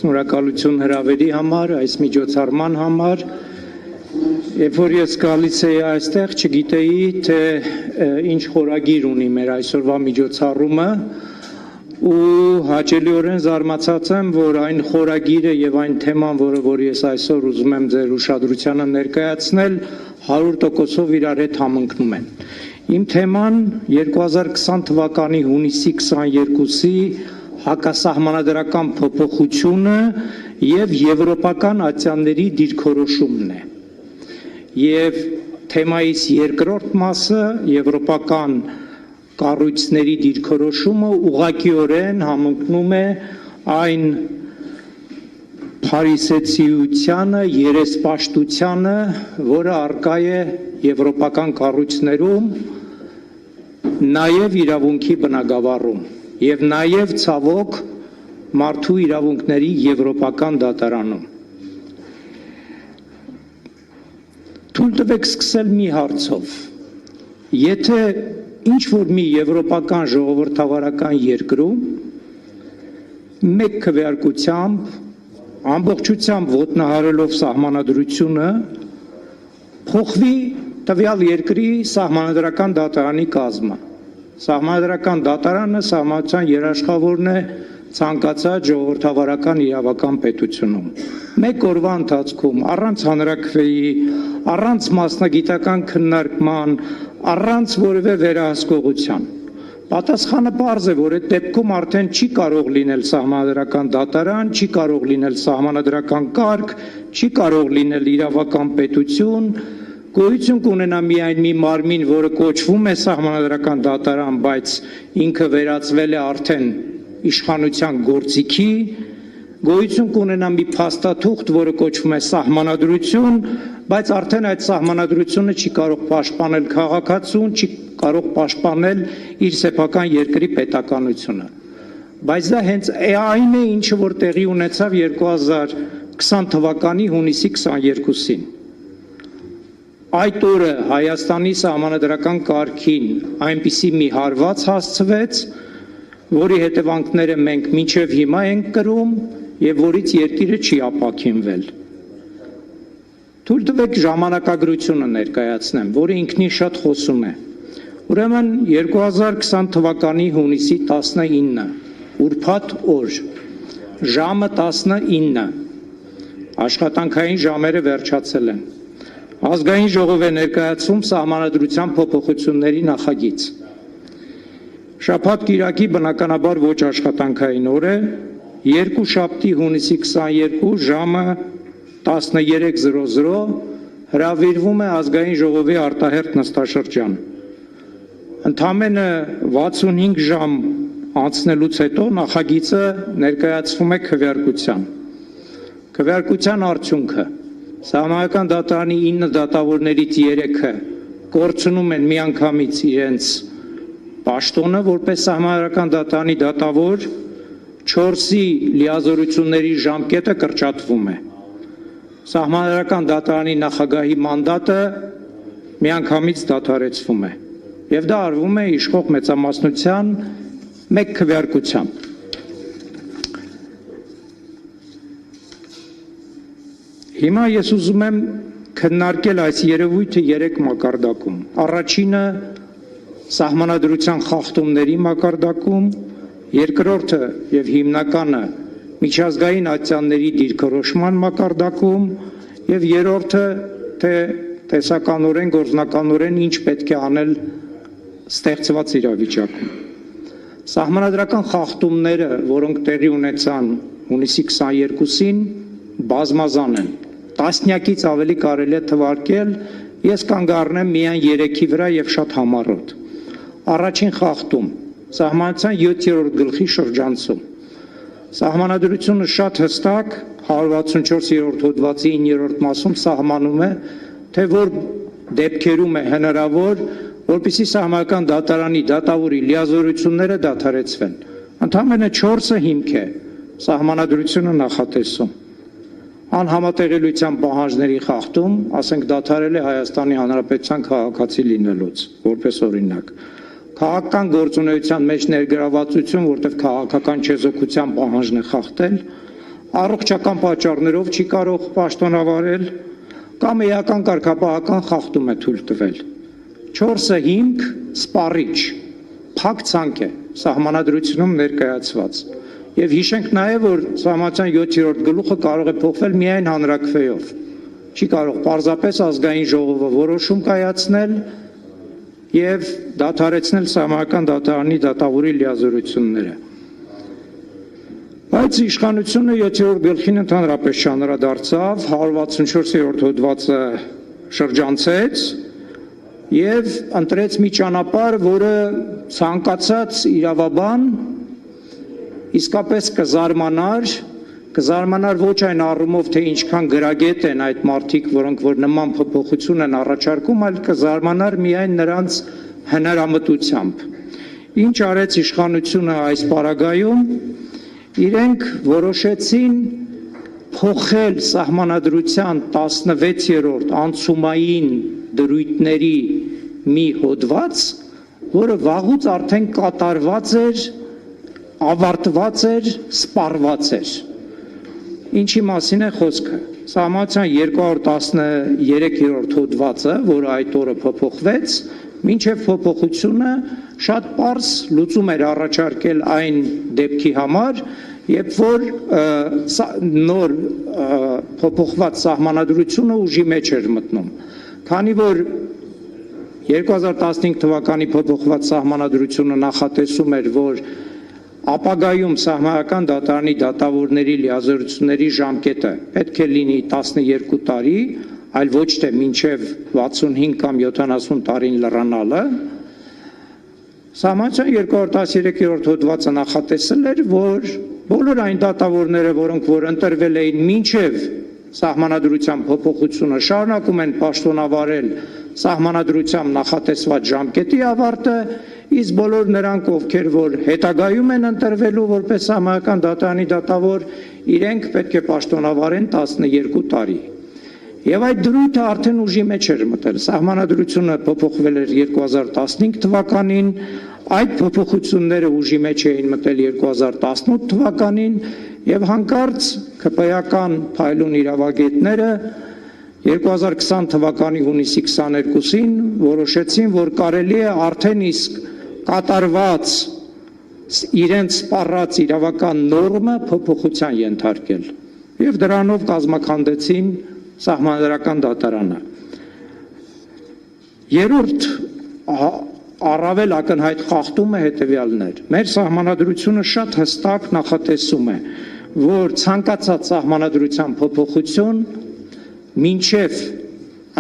շնորհակալություն հրավերի համար, այս միջոցառման համար։ Երբ որ ես գալիս էի այստեղ, չգիտեի, թե ինչ խորագիր ունի մեր այսօրվա միջոցառումը, ու հաճելիորեն զարմացած եմ, որ այն խորագիրը եւ այն թեման, որ ես այսօր ուզում եմ ձեր ուշադրությանը ներկայացնել, 100%-ով իրար հետ համընկնում են։ Իմ թեման 2020 թվականի հունիսի 22-ի հակասահմանադրական փոփոխությունը եւ եվրոպական ատյանների դիրքորոշումն է։ Եվ թեմայից երկրորդ մասը եվրոպական կառույցների դիրքորոշումը ուղղակիորեն համընկնում է այն փարիսեցիությանը, երեսպաշտությանը, որը առկա է եվրոպական կառույցներում, նաև իրավունքի բնագավառում եւ նաև ցավոք մարդու իրավունքների եվրոպական դատարանում։ Թույլ տվեք սկսել մի հարցով։ Եթե ինչ-որ մի եվրոպական ժողովրդավարական երկրում մեկ քվեարկությամբ, ամբողջությամբ ոտնահարելով սահմանադրությունը, փոխվի տվյալ երկրի սահմանադրական դատարանի կազմը։ Սահմանադրական դատարանը սահմանության երաշխավորն է ցանկացած ժողովրդավարական իրավական պետությունում։ Մեկ օրվա ընթացքում առանց հանրաքվեի, առանց մասնագիտական քննարկման, առանց որևէ վերահսկողության։ Պատասխանը պարզ է, որ այդ դեպքում արդեն չի կարող լինել սահմանադրական դատարան, չի կարող լինել սահմանադրական կարգ, չի կարող լինել իրավական պետություն, գոյություն կունենա միայն մի մարմին, որը կոչվում է սահմանադրական դատարան, բայց ինքը վերածվել է արդեն իշխանության գործիքի, գոյություն կունենա մի փաստաթուղթ, որը կոչվում է սահմանադրություն, բայց արդեն այդ սահմանադրությունը չի կարող պաշտպանել քաղաքացուն, չի կարող պաշտպանել իր սեփական երկրի պետականությունը։ Բայց դա հենց այն է, ինչը որ տեղի ունեցավ 2020 թվականի հունիսի 22-ին։ Այդ օրը Հայաստանի սահմանադրական կարգին այնպիսի մի հարված հասցվեց, որի հետևանքները մենք մինչև հիմա ենք կրում եւ որից երկիրը չի ապաքինվել։ Թույլ տվեք ժամանակագրությունը ներկայացնեմ, որը ինքնին շատ խոսուն է։ Ուրեմն 2020 թվականի հունիսի 19, ուրբաթ օր, ժամը 19, աշխատանքային ժամերը վերջացել են։ Ազգային ժողով է ներկայացում սահմանադրության փոփոխությունների նախագիծ։ Շաբաթ-կիրակի բնականաբար ոչ աշխատանքային օր է, երկուշաբթի հունիսի 22 ժամը 13:00 հրավիրվում է ազգային ժողովի արտահերթ նստաշրջան։ Ընդամենը 65 ժամ անցնելուց հետո նախագիծը ներկայացվում է քվեարկության։ Քվեարկության արդյունքը Սահմանադրական դատարանի 9 դատավորներից 3-ը կորցնում են միանգամից իրենց պաշտոնը որպես սահմանադրական դատարանի դատավոր, 4-ի լիազորությունների ժամկետը կրճատվում է։ Սահմանադրական դատարանի նախագահի մանդատը միանգամից դադարեցվում է։ Եվ դա արվում է իշխող մեծամասնության մեկ քվեարկությամբ։ Հիմա ես ուզում եմ քննարկել այս երևույթը 3 մակարդակում։ Առաջինը սահմանադրության խախտումների մակարդակում, երկրորդը եւ հիմնականը միջազգային ատյանների դիրքորոշման մակարդակում եւ երրորդը թե տեսականորեն, գործնականորեն ինչ պետք է անել ստեղծված իրավիճակում։ Սահմանադրական խախտումները, որոնք տեղի ունեցան հունիսի 22-ին, բազմազան են։ Տասնյակից ավելի կարելի է թվարկել, ես կանգ առնեմ միայն 3-ի վրա եւ շատ համառոտ։ Առաջին խախտում, սահմանադրության 7-րդ գլխի շրջանցում։ Սահմանադրությունը շատ հստակ 164-րդ հոդվածի 9-րդ մասում սահմանում է, թե որ դեպքերում է հնարավոր, որպեսզի սահմանադրական դատարանի դատավորի լիազորությունները դադարեցվեն։ Ընդամենը 4-ը հիմք է սահմանադրությունը նախատեսում։ Անհամատեղելիության պահանջների խախտում, ասենք դադարել է Հայաստանի Հանրապետության քաղաքացի լինելուց, որպես օրինակ։ Քաղաքական գործունեության մեջ ներգրավվածություն, որտեղ քաղաքական չեզոքության պահանջն է խախտել, առողջական պատճառներով չի կարող պաշտոնավարել կամ էական կարգապահական խախտում է թույլ տվել։ 4-ը հիմք սպառիչ, փակ ցանկ է սահմանադրությունում ներկայացված։ Եվ հիշենք նաև, որ Սահմանադրության 7-րդ գլուխը կարող է փոխվել միայն հանրաքվեով։ Չի կարող պարզապես ազգային ժողովը որոշում կայացնել եւ դադարեցնել Սահմանադրական դատարանի դատավորի լիազորությունները։ Բայց իշխանությունը 7-րդ գլխին ընդհանրապես չանդրադարձավ, 164-րդ հոդվածը շրջանցեց եւ ընտրեց մի ճանապարհ, որը ցանկացած իրավաբան իսկապես կզարմանար ոչ այն առումով, թե ինչքան գրագետ են այդ մարդիկ, որոնք որ նման փոփոխություն են առաջարկում, այլ կզարմանար միայն նրանց հնարամտությամբ։ Ինչ արեց իշխանությունը այս պարագայում, իրենք որոշեցին փոխել սահմանադրության 16-րդ անցումային դրույթների մի հոդված, որը վաղուց արդեն կատարված էր, ավարտված էր, սպառված էր։ Ինչի մասին է խոսքը։ Սահմանադրության 213-րդ հոդվածը, որը այդ օրը փոփոխվեց, մինչև փոփոխությունը շատ պարզ լուծում էր առաջարկել այն դեպքի համար, երբ որ նոր փոփոխված սահմանադրությունը ուժի մեջ էր մտնում։ Քանի որ 2015 թվականի փոփոխված սահմանադրությունը նախատեսում էր, որ ապագայում Սահմանադրական դատարանի դատավորների լիազորությունների ժամկետը պետք է լինի 12 տարի, այլ ոչ թե մինչև 65 կամ 70 տարին լրանալը, Սահմանադրության 213-րդ հոդվածը նախատեսել էր, որ բոլոր այն դատավորները, որոնք որ ընտրվել էին մինչև սահմանադրության փոփոխությունը, շարունակում են պաշտոնավարել սահմանադրությամբ նախատեսված ժամկետի ավարտը, իսկ բոլոր նրանք, ովքեր որ հետագայում են ընտրվելու որպես Սահմանադրական դատարանի դատավոր, իրենք պետք է պաշտոնավարեն 12 տարի։ Եվ այդ դրույթը արդեն ուժի մեջ էր մտել։ Սահմանադրությունը փոփոխվել էր 2015 թվականին, այդ փոփոխությունները ուժի մեջ էին մտել 2018 թվականին եւ հանկարծ ԿՊ-ական փայլուն իրավագետները 2020 թվականի հունիսի 22-ին որոշեցին, որ կարելի է արդեն իսկ կատարված իրենց սպառած իրավական նորմը փոփոխության ենթարկել եւ դրանով կազմաքանդեցին Սահմանադրական դատարանը։ Երրորդ առավել ակնհայտ խախտումը հետևյալն էր։ Մեր սահմանադրությունը շատ հստակ նախատեսում է, որ ցանկացած սահմանադրության փոփոխություն մինչև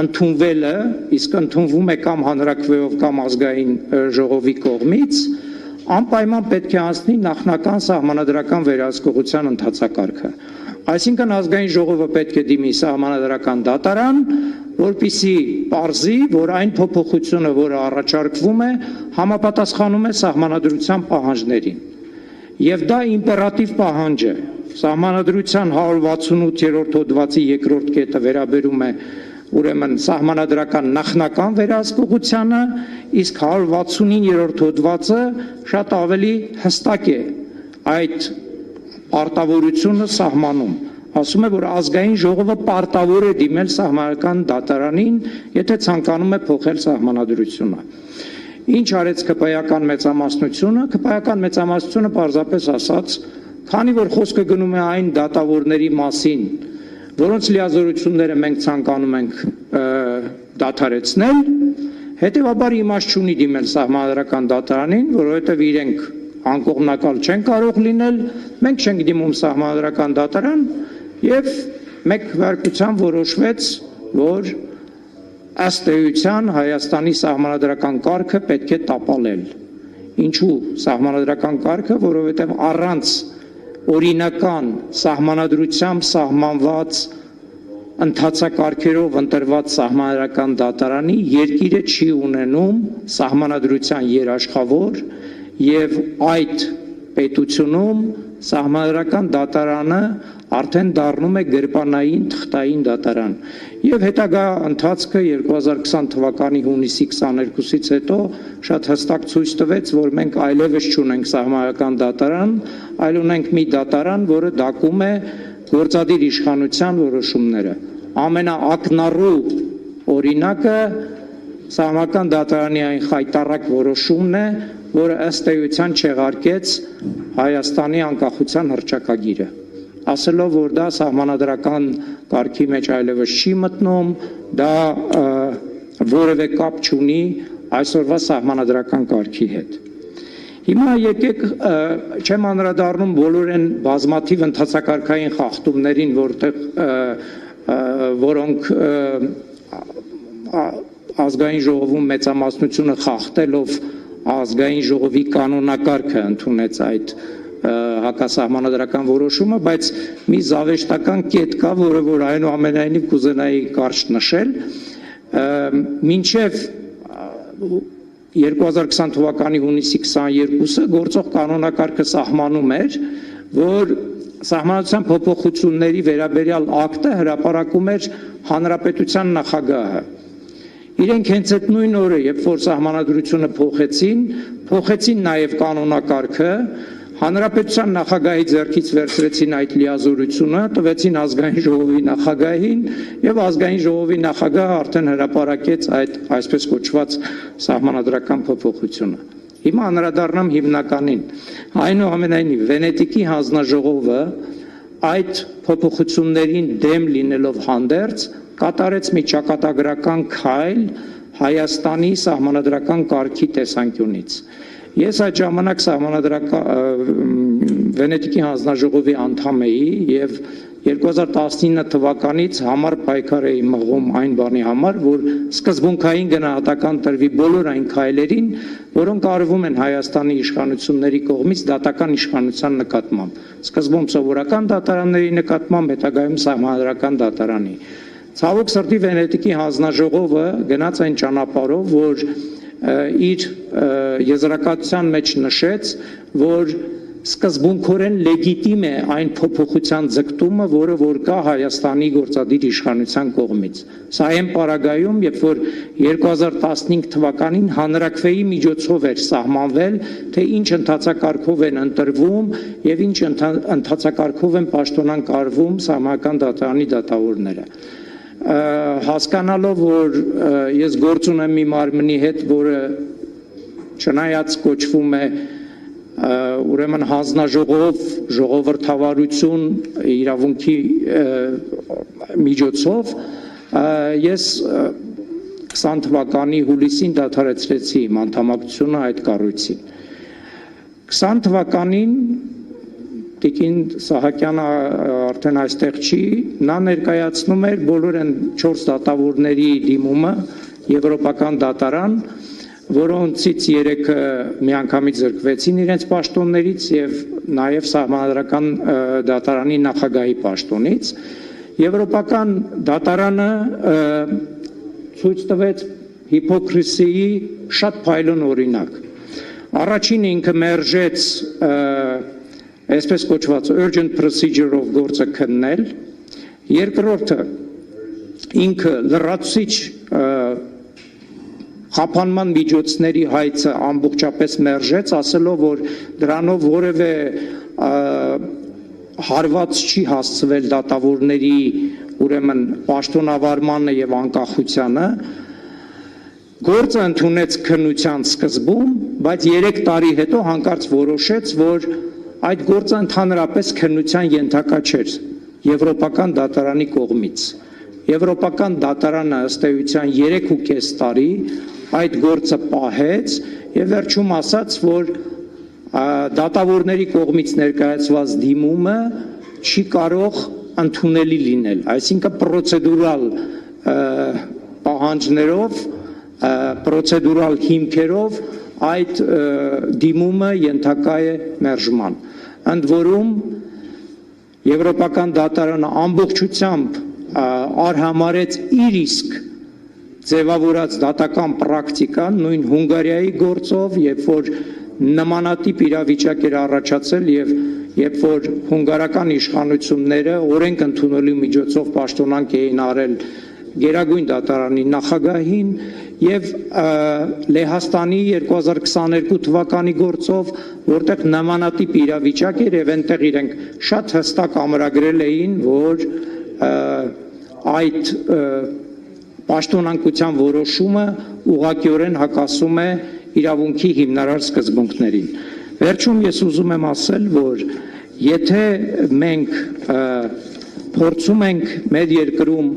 ընդունվելը, իսկ ընդունվում է կամ հանրաքվեով կամ ազգային ժողովի կողմից, անպայման պետք է անցնի նախնական սահմանադրական վերահսկողության ընթացակարգը։ Այսինքն ազգային ժողովը պետք է դիմի Սահմանադրական դատարան, որպեսզի պարզի, որ այն փոփոխությունը, որը առաջարկվում է, համապատասխանում է սահմանադրության պահանջներին։ Եվ դա իմպերատիվ պահանջ է։ Սահմանադրության 168-րդ հոդվածի 2-րդ կետը վերաբերում է ուրեմն սահմանադրական նախնական վերահսկողությանը, իսկ 169-րդ հոդվածը շատ ավելի հստակ է այդ պարտավորությունը սահմանում, ասում է, որ ազգային ժողովը պարտավոր է դիմել Սահմանադրական դատարանին, եթե ցանկանում է փոխել սահմանադրությունը։ Ինչ արեց ԿՊ-ական մեծամասնությունը։ ԿՊ-ական մեծամասնությունը պարզապես ասաց, քանի որ խոսքը գնում է այն դատավորների մասին, որոնց լիազորությունները մենք ցանկանում ենք դադարեցնել, հետևաբար իմաստ չունի դիմել Սահմանադրական դատարանին, որովհետև իրենք անկողմնակալ չեն կարող լինել, մենք չենք դիմում Սահմանադրական դատարան եւ մեկ վարկության որոշվեց, որ ըստ էության Հայաստանի սահմանադրական կարգը պետք է տապալել։ Ինչու սահմանադրական կարգը, որովհետեւ առանց օրինական սահմանադրությամբ սահմանված ընթացակարգերով ընտրված Սահմանադրական դատարանի երկիրը չի ունենում սահմանադրության երաշխավոր եւ այդ պետությունում Սահմանադրական դատարանը արդեն դառնում է գրպանային թղթային դատարան եւ հետագա ընթացքը 2020 թվականի հունիսի 22-ից հետո շատ հստակ ցույց տվեց, որ մենք այլևս չունենք Սահմանադրական դատարան, այլ ունենք մի դատարան, որը դակում է գործադիր իշխանության որոշումները։ Ամենաակնառու օրինակը Սահմանադրական դատարանի այն խայտառակ որոշումն է, որը ըստ էության չեղարկեց Հայաստանի անկախության հռչակագիրը, ասելով, որ դա սահմանադրական կարգի մեջ այլևս չի մտնում, դա որևէ կապ չունի այսօրվա սահմանադրական կարգի հետ։ Հիմա եկեք չեմ անդրադառնում բոլոր այն բազմաթիվ ընթացակարգային խախտումներին, որոնք ազգային ժողովում մեծամասնությունը խախտելով ազգային ժողովի կանոնակարգը ընդունեց այդ հակասահմանադրական որոշումը, բայց մի զավեշտական կետ կա, որը որ այնուամենայնիվ կուզենայի կարճ նշել, մինչև 2020 թվականի հունիսի 22-ը գործող կանոնակարգը սահմանում էր, որ սահմանադրության փոփոխությունների վերաբերյալ ակտը հրապարակում էր հանրապետության նախագահը։ Իրենք հենց այդ նույն օրը, երբ որ սահմանադրությունը փոխեցին նաև կանոնակարգը, հանրապետության նախագահի ձեռքից վերցրեցին այդ լիազորությունը, տվեցին ազգային ժողովի նախագահին եւ ազգային ժողովի նախագահը արդեն հրապարակեց այդ այսպես կոչված սահմանադրական փոփոխությունը։ Հիմա անդրադառնամ հիմնականին։ Այնուամենայնիվ Վենետիկի հանձնաժողովը այդ փոփոխություններին դեմ լինելով հանդերձ կատարեց մի ճակատագրական քայլ Հայաստանի սահմանադրական կարգի տեսանկյունից։ Ես այդ ժամանակ Վենետիկի հանձնաժողովի անդամ էի եւ 2019 թվականից համար պայքար էի մղում այն բանի համար, որ սկզբունքային գնահատական տրվի բոլոր այն քայլերին, որոնք արվում են Հայաստանի իշխանությունների կողմից դատական իշխանության նկատմամբ։ Սկզբում սովորական դատարանների նկատմամբ, հետագայում սահմանադրական դատարանի։ Ցավոք սրտի Վենետիկի հանձնաժողովը գնաց այն ճանապարհով, որ իր եզրակացության մեջ նշեց, որ սկզբունքորեն լեգիտիմ է այն փոփոխության ձգտումը, որը որ կա Հայաստանի գործադիր իշխանության կողմից։ Սա այն պարագայում, երբ որ 2015 թվականին հանրաքվեի միջոցով էր սահմանվել, թե ինչ ընթացակարգով են ընտրվում եւ ինչ ընթացակարգով են պաշտոնանկ արվում սահմանադրական դատարանի դատավորները։ Հասկանալով, որ ես գործ ունեմ մի մարմնի հետ, որը չնայած կոչվում է ուրեմն հանձնաժողով, ժողովրդավարություն իրավունքի միջոցով, ես 20 թվականի հուլիսին դադարեցրեցի իմ անդամակցությունը այդ կառույցին։ 20 թվականին Տիկին Սահակյանը արդեն այստեղ չի, նա ներկայացնում էր բոլոր այն 4 դատավորների դիմումը եվրոպական դատարան, որոնցից 3-ը միանգամից զրկվեցին իրենց պաշտոններից եւ նաեւ սահմանադրական դատարանի նախագահի պաշտոնից։ Եվրոպական դատարանը ցույց տվեց հիպոկրիսիի շատ փայլուն օրինակ։ Առաջինը ինքը մերժեց այսպես կոչված urgent procedure-ով գործը քննել, երկրորդը ինքը լրացուցիչ խափանման միջոցների հայցը ամբողջապես մերժեց, ասելով, որ դրանով որևէ հարված չի հասցվել դատավորների ուրեմն պաշտոնավարմանը եւ անկախությանը, գործը ընդունեց քննության սկզբում, բայց 3 տարի հետո հանկարծ որոշեց, որ այդ գործը ընդհանրապես քննության ենթակա չէր եվրոպական դատարանի կողմից։ Եվրոպական դատարանը ըստ էության 3.5 տարի այդ գործը պահեց եւ վերջում ասաց, որ դատավորների կողմից ներկայացված դիմումը չի կարող ընդունելի լինել, այսինքն պրոցեդուրալ պահանջներով, պրոցեդուրալ հիմքերով այդ դիմումը ենթակա է մերժման։ Ընդ որում եվրոպական դատարանը ամբողջությամբ արհամարեց իր իսկ ձևավորած դատական պրակտիկան նույն Հունգարիայի գործով, երբ որ նմանատիպ իրավիճակ էր առաջացել եւ երբ որ հունգարական իշխանությունները օրենք ընդունելու միջոցով պաշտոնանկ էին արել Գերագույն դատարանի նախագահին եւ Լեհաստանի 2022 թվականի գործով, որտեղ նմանատիպ իրավիճակ էր եւ այնտեղ իրենք շատ հստակ ամրագրել էին, որ այդ պաշտոնանկության որոշումը ուղղակիորեն հակասում է իրավունքի հիմնարար սկզբունքներին։ Վերջում ես ուզում եմ ասել, որ եթե մենք փորձում ենք մեր երկրում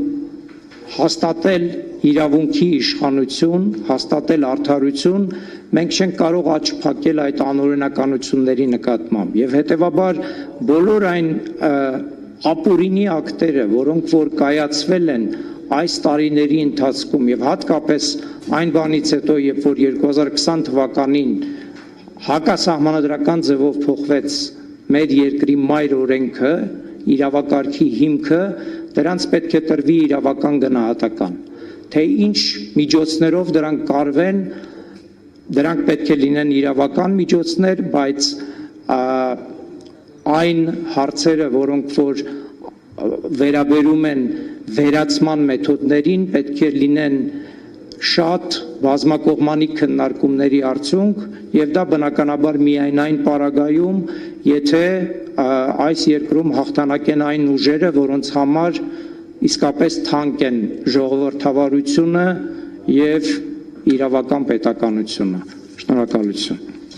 հաստատել իրավունքի իշխանություն, հաստատել արդարություն, մենք չենք կարող աչք փակել այդ անօրինականությունների նկատմամբ եւ հետեւաբար բոլոր այն ապօրինի ակտերը, որոնք որ կայացվել են այս տարիների ընթացքում եւ հատկապես այն բանից հետո, երբ որ 2020 թվականին հակասահմանադրական ձևով փոխվեց մեր երկրի մայր օրենքը, իրավակարգի հիմքը, դրանց պետք է տրվի իրավական գնահատական, թե ինչ միջոցներով դրանք կարվեն, դրանք պետք է լինեն իրավական միջոցներ, բայց այն հարցերը, որոնք որ վերաբերում են վերացման մեթոդներին, պետք է լինեն շատ բազմակողմանի քննարկումների արդյունք եւ դա բնականաբար միայն այն պարագայում, եթե այս երկրում հաղթանակեն այն ուժերը, որոնց համար իսկապես թանկ են ժողովրդավարությունը եւ իրավական պետականությունը։ Շնորհակալություն։